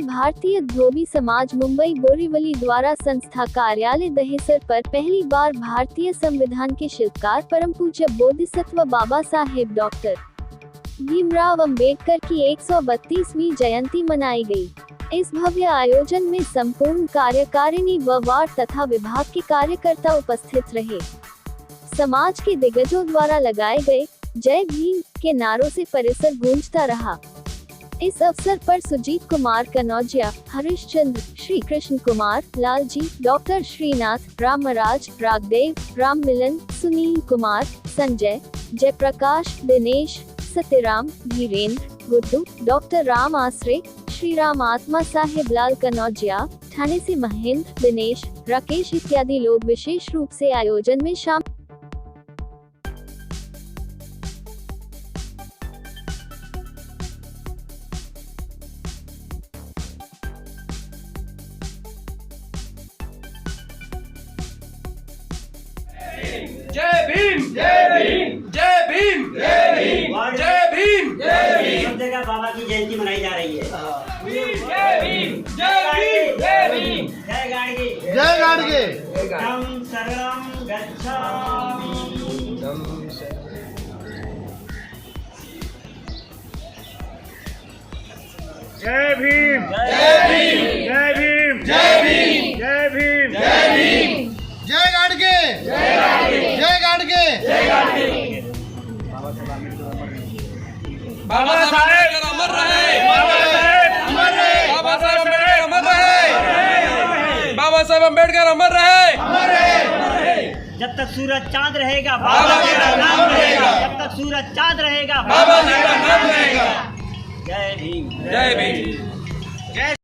अखिल भारतीय धोबी समाज मुंबई बोरीवली द्वारा संस्था कार्यालय दहेसर पर पहली बार भारतीय संविधान के शिल्पकार परम पूज्य बोधिसत्व बाबा साहेब डॉक्टर भीमराव अंबेडकर की 132वीं जयंती मनाई गई। इस भव्य आयोजन में संपूर्ण कार्यकारिणी व वार्ड तथा विभाग के कार्यकर्ता उपस्थित रहे। समाज के दिग्गजों द्वारा लगाए गए जय भीम के नारों से परिसर गूंजता रहा। इस अवसर पर सुजीत कुमार कनौजिया, हरिश्चंद्र, श्री कृष्ण कुमार, लालजी, डॉक्टर श्रीनाथ, रामराज, रागदेव, राम मिलन, सुनील कुमार, संजय, जयप्रकाश, दिनेश, सत्यराम, धीरेन्द्र, गुड्डू, डॉक्टर राम आसरे, श्री राम आत्मा साहेब लाल कनौजिया, ठाणे से महेंद्र, दिनेश, राकेश इत्यादि लोग विशेष रूप से आयोजन में शामिल। जय भीम जय भीम जय भीम जय भीम जय भीम जय भीम। सब जगह बाबा की जयंती मनाई जा रही है। जय भीम जय भीम जय भीम जय गाड़गे जय गाड़गे धम्म शरणं गच्छामि। जय भीम जय भीम जय भीम जय भीम जय भीम जय भीम जय गाड़गे जय गाड़गे जय गाड़गे जय गाड़गे। बाबा साहेब अमर रहे, बाबा साहेब अमर रहे, बाबा साहेब अम्बेडकर अमर रहे, बाबा साहेब अम्बेडकर अमर रहे, अमर रहे। जब तक सूरज चांद रहेगा बाबा मेरा नाम रहेगा, जब तक सूरज चांद रहेगा बाबा मेरा नाम रहेगा। जय भीम जय भीम।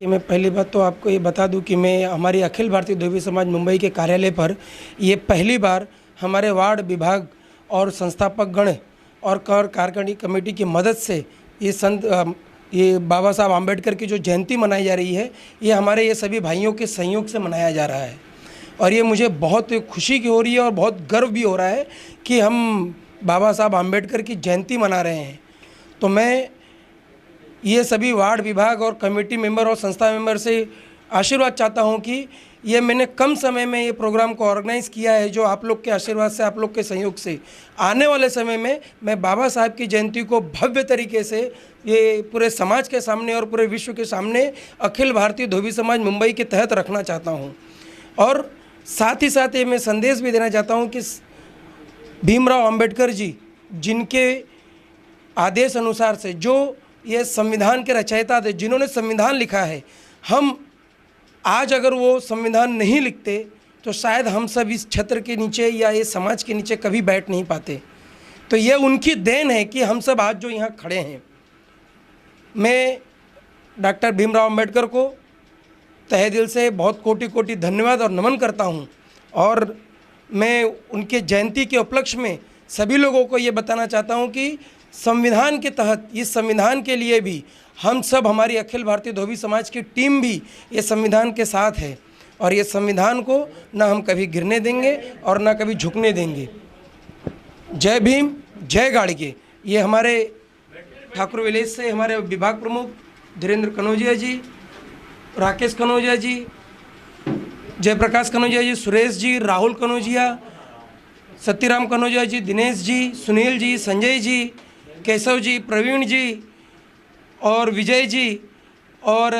मैं पहली बात तो आपको ये बता दूं कि मैं हमारी अखिल भारतीय धोबी समाज मुंबई के कार्यालय पर ये पहली बार हमारे वार्ड विभाग और संस्थापक गण और कार्यकारिणी कमेटी की मदद से ये बाबा साहब आम्बेडकर की जो जयंती मनाई जा रही है, ये हमारे ये सभी भाइयों के सहयोग से मनाया जा रहा है। और ये मुझे बहुत खुशी की हो रही है और बहुत गर्व भी हो रहा है कि हम बाबा साहब आम्बेडकर की जयंती मना रहे हैं। तो मैं ये सभी वार्ड विभाग और कमेटी मेंबर और संस्था मेंबर से आशीर्वाद चाहता हूँ कि ये मैंने कम समय में ये प्रोग्राम को ऑर्गेनाइज़ किया है, जो आप लोग के आशीर्वाद से, आप लोग के सहयोग से आने वाले समय में मैं बाबा साहब की जयंती को भव्य तरीके से ये पूरे समाज के सामने और पूरे विश्व के सामने अखिल भारतीय धोबी समाज मुंबई के तहत रखना चाहता हूँ। और साथ ही साथ ये मैं संदेश भी देना चाहता हूँ कि भीमराव अंबेडकर जी जिनके आदेश अनुसार से जो ये संविधान के रचयिता थे, जिन्होंने संविधान लिखा है, हम आज अगर वो संविधान नहीं लिखते तो शायद हम सब इस छत्र के नीचे या ये समाज के नीचे कभी बैठ नहीं पाते। तो ये उनकी देन है कि हम सब आज जो यहाँ खड़े हैं। मैं डॉक्टर भीमराव अंबेडकर को तहे दिल से बहुत कोटि कोटि धन्यवाद और नमन करता हूँ। और मैं उनके जयंती के उपलक्ष्य में सभी लोगों को ये बताना चाहता हूँ कि संविधान के तहत, इस संविधान के लिए भी हम सब, हमारी अखिल भारतीय धोबी समाज की टीम भी ये संविधान के साथ है। और ये संविधान को ना हम कभी गिरने देंगे और ना कभी झुकने देंगे। जय भीम जय गाड़गे। ये हमारे ठाकुर विलेज से हमारे विभाग प्रमुख धीरेन्द्र कनौजिया जी, राकेश कनौजिया जी, जयप्रकाश कनौजिया जी, सुरेश जी, राहुल कनौजिया, सत्यराम कनौजिया जी, दिनेश जी, सुनील जी, संजय जी, केशव जी, प्रवीण जी और विजय जी और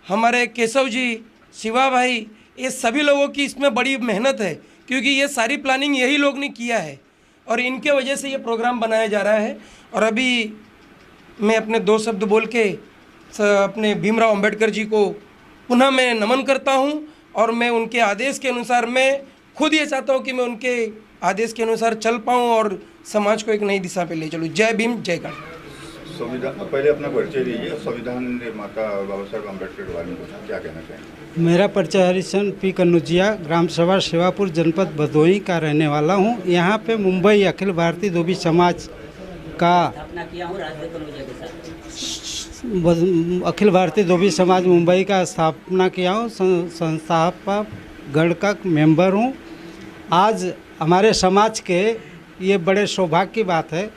हमारे केशव जी, शिवा भाई, ये सभी लोगों की इसमें बड़ी मेहनत है, क्योंकि ये सारी प्लानिंग यही लोग ने किया है और इनके वजह से ये प्रोग्राम बनाया जा रहा है। और अभी मैं अपने दो शब्द बोल के अपने भीमराव अंबेडकर जी को पुनः मैं नमन करता हूँ। और मैं उनके आदेश के अनुसार, मैं खुद ये चाहता हूँ कि मैं उनके आदेश के अनुसार चल पाऊँ और समाज को एक नई दिशा पे ले चलूँ। जय भीम जय गाड़गे। संविधान, पहले अपना परिचय दीजिए। संविधान निर्माता बाबा साहब अम्बेडकर के बारे में क्या कहना चाहेंगे? मेरा परिचय हरिचंद पी कन्नौजिया, ग्राम सभा सेवापुर, जनपद भदोही का रहने वाला हूँ। यहाँ पे मुंबई अखिल भारतीय धोबी समाज का अखिल भारतीय धोबी समाज मुंबई का स्थापना किया हूँ, संस्थापक गण का मेंबर हूँ। आज हमारे समाज के ये बड़े सौभाग्य की बात है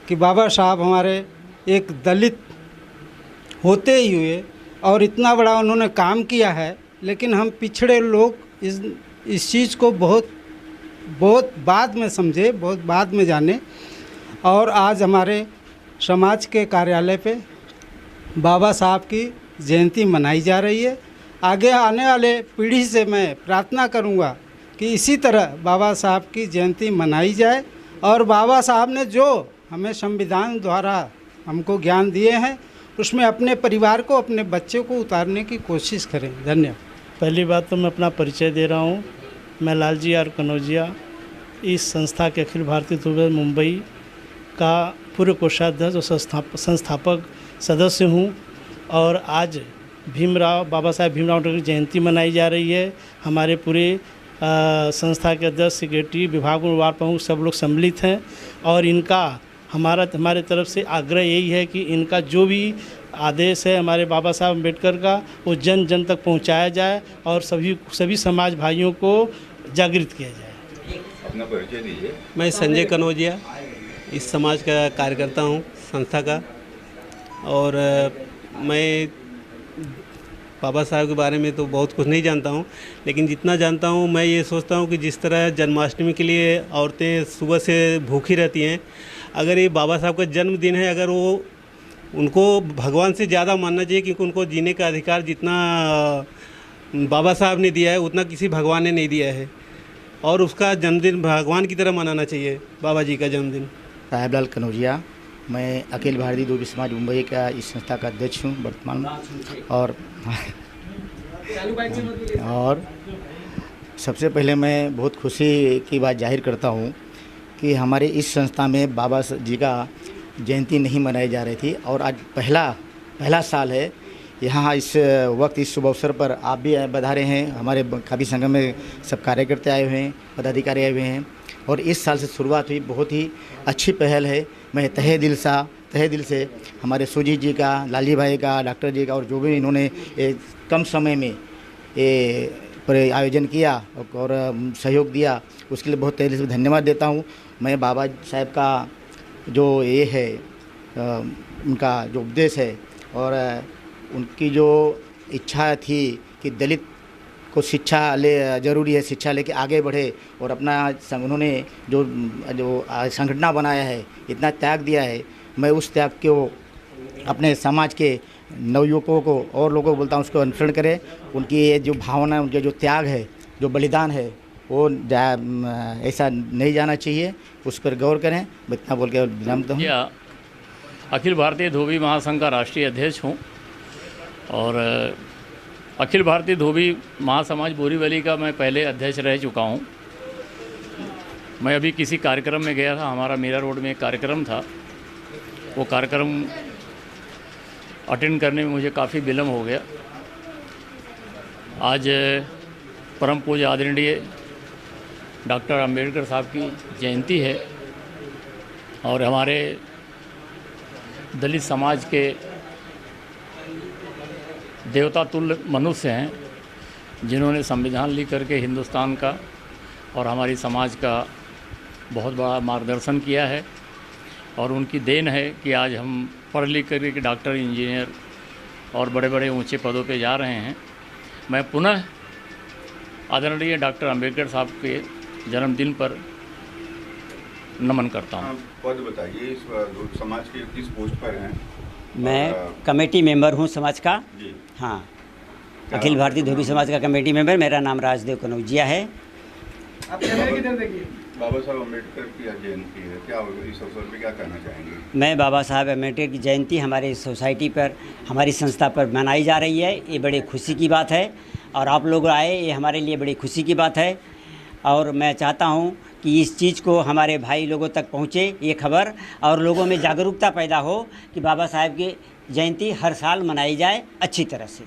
कि बाबा साहब हमारे एक दलित होते ही हुए और इतना बड़ा उन्होंने काम किया है, लेकिन हम पिछड़े लोग इस चीज़ को बहुत बाद में समझे, बहुत बाद में जाने। और आज हमारे समाज के कार्यालय पे बाबा साहब की जयंती मनाई जा रही है। आगे आने वाले पीढ़ी से मैं प्रार्थना करूंगा कि इसी तरह बाबा साहब की जयंती मनाई जाए और बाबा साहब ने जो हमें संविधान द्वारा हमको ज्ञान दिए हैं उसमें अपने परिवार को, अपने बच्चे को उतारने की कोशिश करें। धन्यवाद। पहली बात तो मैं अपना परिचय दे रहा हूँ। मैं लालजी आर कनौजिया इस संस्था के अखिल भारतीय धोबी मुंबई का पूर्व कोषाध्यक्ष और संस्थापक सदस्य हूँ। और आज बाबा साहेब भीमराव अम्बेडकर की जयंती मनाई जा रही है। हमारे पूरे संस्था के अध्यक्ष, सेक्रेटरी, विभाग वार प्रमुख सब लोग सम्मिलित हैं और इनका हमारे तरफ से आग्रह यही है कि इनका जो भी आदेश है हमारे बाबा साहब अम्बेडकर का वो जन जन तक पहुंचाया जाए और सभी समाज भाइयों को जागृत किया जाए। अपना परिचय दीजिए। मैं संजय कनौजिया इस समाज का कार्यकर्ता हूँ संस्था का। और मैं बाबा साहब के बारे में तो बहुत कुछ नहीं जानता हूँ, लेकिन जितना जानता हूँ मैं ये सोचता हूँ कि जिस तरह जन्माष्टमी के लिए औरतें सुबह से भूखी रहती हैं, अगर ये बाबा साहब का जन्मदिन है, अगर वो उनको भगवान से ज़्यादा मानना चाहिए, क्योंकि उनको जीने का अधिकार जितना बाबा साहब ने दिया है उतना किसी भगवान ने नहीं दिया है। और उसका जन्मदिन भगवान की तरह मनाना चाहिए, बाबा जी का जन्मदिन। साहेबलाल कनौजिया, मैं अखिल भारतीय धोबी समाज मुंबई का इस संस्था का अध्यक्ष हूँ वर्तमान में। और सबसे पहले मैं बहुत खुशी की बात जाहिर करता हूँ कि हमारे इस संस्था में बाबा जी का जयंती नहीं मनाई जा रही थी और आज पहला साल है। यहाँ इस वक्त इस शुभ अवसर पर आप भी बधारे हैं, हमारे काफ़ी संगम में सब कार्यकर्ता आए हुए हैं, पदाधिकारी आए हुए हैं और इस साल से शुरुआत हुई। बहुत ही अच्छी पहल है। मैं तहे दिल से हमारे सुजीत जी का, लाली भाई का, डॉक्टर जी का और जो भी इन्होंने कम समय में पर आयोजन किया और सहयोग दिया उसके लिए बहुत तहे दिल से धन्यवाद देता हूँ। मैं बाबा साहब का जो ये है उनका जो उपदेश है और उनकी जो इच्छा थी कि दलित को शिक्षा ज़रूरी है, शिक्षा लेके आगे बढ़े और अपना उन्होंने जो संगठन बनाया है, इतना त्याग दिया है, मैं उस त्याग को अपने समाज के नवयुवकों को और लोगों को बोलता हूँ उसको अनुसरण करें। उनकी ये जो भावना, उनका जो त्याग है, जो बलिदान है, वो ऐसा नहीं जाना चाहिए, उस पर गौर करें। मैं इतना बोल के विराम देता हूँ। अखिल भारतीय धोबी महासंघ का राष्ट्रीय अध्यक्ष हूँ और अखिल भारतीय धोबी महासमाज बोरीवली का मैं पहले अध्यक्ष रह चुका हूँ। मैं अभी किसी कार्यक्रम में गया था, हमारा मीरा रोड में एक कार्यक्रम था। वो कार्यक्रम अटेंड करने में मुझे काफ़ी विलम्ब हो गया। आज परम पूज्य आदरणीय डॉक्टर अंबेडकर साहब की जयंती है और हमारे दलित समाज के देवता तुल्य मनुष्य हैं जिन्होंने संविधान लिख करके हिंदुस्तान का और हमारी समाज का बहुत बड़ा मार्गदर्शन किया है और उनकी देन है कि आज हम पढ़ लिख करके डॉक्टर, इंजीनियर और बड़े बड़े ऊंचे पदों पे जा रहे हैं। मैं पुनः आदरणीय डॉक्टर अंबेडकर साहब के जन्मदिन पर नमन करता हूँ। पद बताइए, इस समाज के किस पोस्ट पर हैं? मैं कमेटी मेंबर हूँ समाज का जी। हाँ, अखिल भारतीय धोबी समाज का कमेटी मेंबर। मेरा नाम राजदेव कनौजिया है। बाबा साहब अम्बेडकर की जयंती है, क्या इस अवसर पर क्या कहना चाहेंगे? मैं बाबा साहब अम्बेडकर की जयंती हमारी सोसाइटी पर, हमारी संस्था पर मनाई जा रही है। ये बड़ी खुशी की बात है और आप लोग आए, ये हमारे लिए बड़ी खुशी की बात है। और मैं चाहता हूँ कि इस चीज़ को हमारे भाई लोगों तक पहुँचे ये खबर और लोगों में जागरूकता पैदा हो कि बाबा साहब की जयंती हर साल मनाई जाए अच्छी तरह से।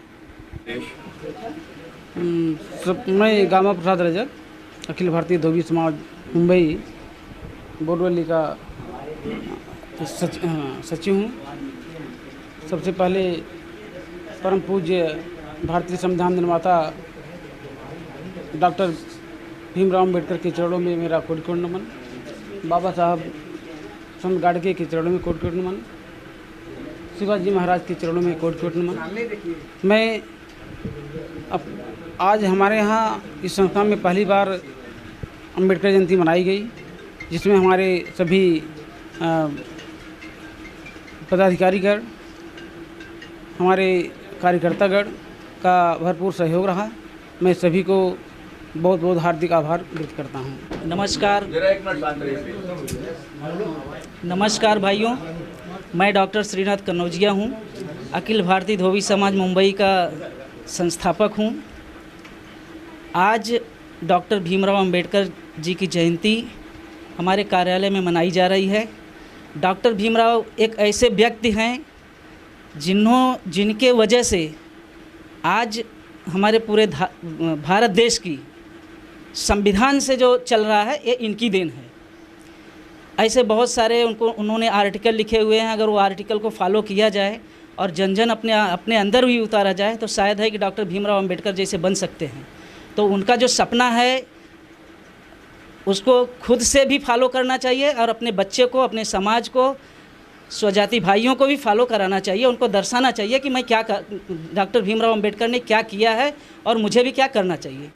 मैं गामा प्रसाद रजक, अखिल भारतीय धोबी समाज मुंबई बोरीवली का सचिव हूँ। सबसे पहले परम पूज्य भारतीय संविधान निर्माता डॉक्टर भीमराव अम्बेडकर के चरणों में मेरा कोटि कोटि नमन। बाबा साहब संत गाड़गे के चरणों में कोटि कोटि नमन। शिवाजी महाराज के चरणों में कोटि कोटि नमन। मैं आज हमारे यहाँ इस संस्था में पहली बार अम्बेडकर जयंती मनाई गई, जिसमें हमारे सभी पदाधिकारीगण, हमारे कार्यकर्तागण का भरपूर सहयोग रहा। मैं सभी को बहुत बहुत हार्दिक आभार व्यक्त करता हूँ। नमस्कार भाइयों, मैं डॉक्टर श्रीनाथ कन्नौजिया हूँ। अखिल भारतीय धोबी समाज मुंबई का संस्थापक हूँ। आज डॉक्टर भीमराव अंबेडकर जी की जयंती हमारे कार्यालय में मनाई जा रही है। डॉक्टर भीमराव एक ऐसे व्यक्ति हैं जिनके वजह से आज हमारे पूरे भारत देश की संविधान से जो चल रहा है ये इनकी देन है। ऐसे बहुत सारे उन्होंने आर्टिकल लिखे हुए हैं। अगर वो आर्टिकल को फॉलो किया जाए और जन जन अपने अंदर भी उतारा जाए तो शायद है कि डॉक्टर भीमराव अंबेडकर जैसे बन सकते हैं। तो उनका जो सपना है उसको खुद से भी फॉलो करना चाहिए और अपने बच्चे को, अपने समाज को, स्वजाति भाइयों को भी फॉलो कराना चाहिए। उनको दर्शाना चाहिए कि मैं क्या डॉक्टर भीमराव अंबेडकर ने क्या किया है और मुझे भी क्या करना चाहिए।